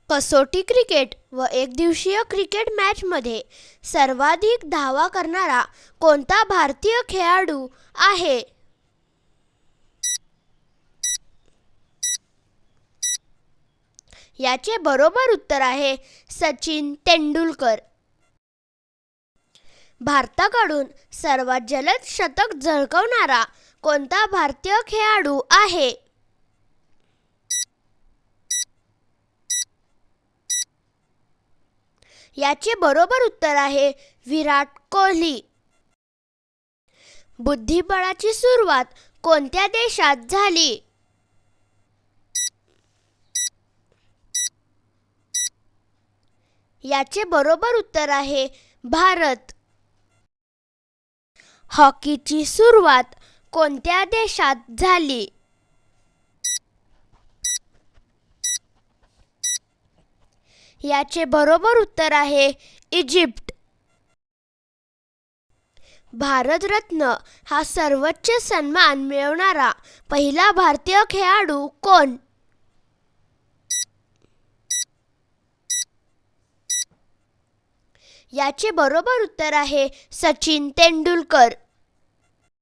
कसोटी क्रिकेट व एकदिवसीय क्रिकेट मॅचमध्ये सर्वाधिक धावा करणारा कोणता भारतीय खेळाडू आहे? याचे बरोबर उत्तर आहे सचिन तेंडुलकर. भारताकडून सर्वात जलद शतक झळकवणारा कोणता भारतीय खेळाडू आहे? याचे बरोबर उत्तर आहे विराट कोहली. बुद्धिबळाची सुरुवात कोणत्या देशात झाली? याचे बरोबर उत्तर आहे भारत. हॉकीची सुरुवात कोणत्या देशात झाली? याचे बरोबर उत्तर आहे इजिप्त. भारतरत्न हा सर्वोच्च सन्मान मिळवणारा पहिला भारतीय खेळाडू कोण? याचे बरोबर उत्तर आहे सचिन तेंडुलकर.